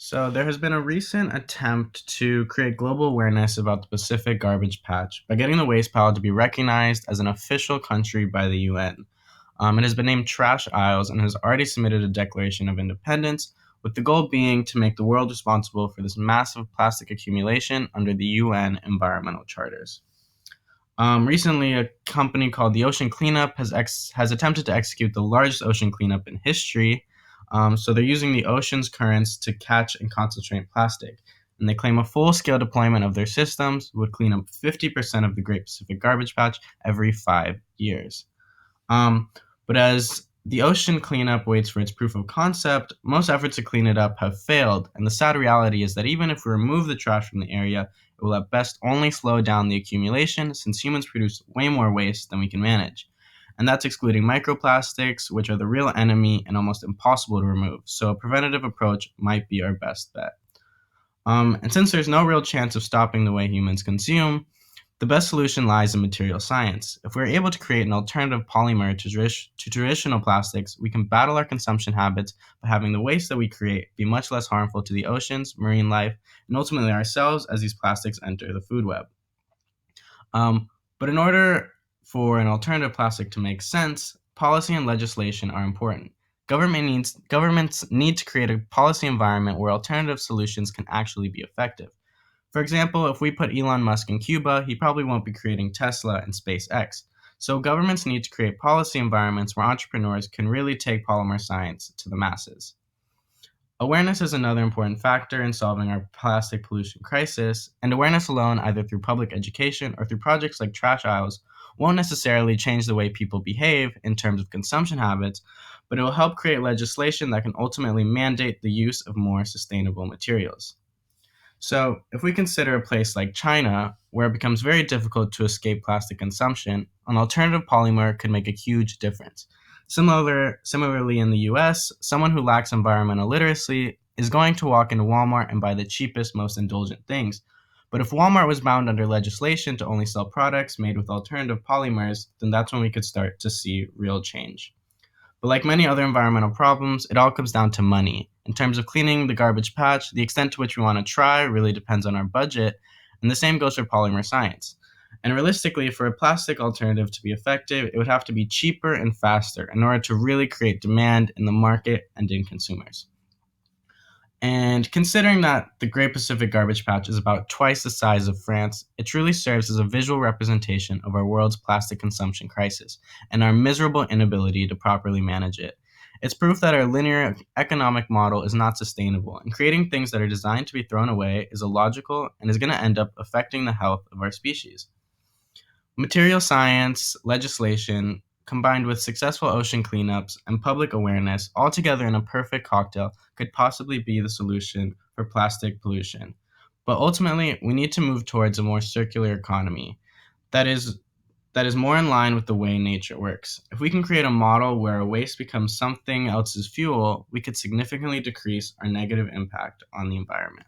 So, there has been a recent attempt to create global awareness about the Pacific garbage patch by getting the waste pile to be recognized as an official country by the UN. It has been named Trash Isles and has already submitted a Declaration of Independence, with the goal being to make the world responsible for this massive plastic accumulation under the UN environmental charters. Recently, a company called the Ocean Cleanup has attempted to execute the largest ocean cleanup in history. So they're using the ocean's currents to catch and concentrate plastic. And they claim a full-scale deployment of their systems would clean up 50% of the Great Pacific Garbage Patch every 5 years. Um, but as the ocean cleanup waits for its proof of concept, most efforts to clean it up have failed, and the sad reality is that even if we remove the trash from the area, it will at best only slow down the accumulation since humans produce way more waste than we can manage. And that's excluding microplastics, which are the real enemy and almost impossible to remove. So a preventative approach might be our best bet. And since there's no real chance of stopping the way humans consume, the best solution lies in material science. If we're able to create an alternative polymer to traditional plastics, we can battle our consumption habits by having the waste that we create be much less harmful to the oceans, marine life, and ultimately ourselves as these plastics enter the food web. But in order for an alternative plastic to make sense, policy and legislation are important. Governments need to create a policy environment where alternative solutions can actually be effective. For example, if we put Elon Musk in Cuba, he probably won't be creating Tesla and SpaceX. So governments need to create policy environments where entrepreneurs can really take polymer science to the masses. Awareness is another important factor in solving our plastic pollution crisis, and awareness alone, either through public education or through projects like Trash Isles, won't necessarily change the way people behave in terms of consumption habits, but it will help create legislation that can ultimately mandate the use of more sustainable materials. So, if we consider a place like China, where it becomes very difficult to escape plastic consumption, an alternative polymer could make a huge difference. Similarly, in the US, someone who lacks environmental literacy is going to walk into Walmart and buy the cheapest, most indulgent things. But if Walmart was bound under legislation to only sell products made with alternative polymers, then that's when we could start to see real change. But like many other environmental problems, it all comes down to money. In terms of cleaning the garbage patch, the extent to which we want to try really depends on our budget, and the same goes for polymer science. And realistically, for a plastic alternative to be effective, it would have to be cheaper and faster in order to really create demand in the market and in consumers. And considering that the Great Pacific Garbage Patch is about twice the size of France, it truly serves as a visual representation of our world's plastic consumption crisis and our miserable inability to properly manage it. It's proof that our linear economic model is not sustainable, and creating things that are designed to be thrown away is illogical and is going to end up affecting the health of our species. Material science, legislation, combined with successful ocean cleanups and public awareness, all together in a perfect cocktail, could possibly be the solution for plastic pollution. But ultimately, we need to move towards a more circular economy that is that is more in line with the way nature works. If we can create a model where waste becomes something else's fuel, we could significantly decrease our negative impact on the environment.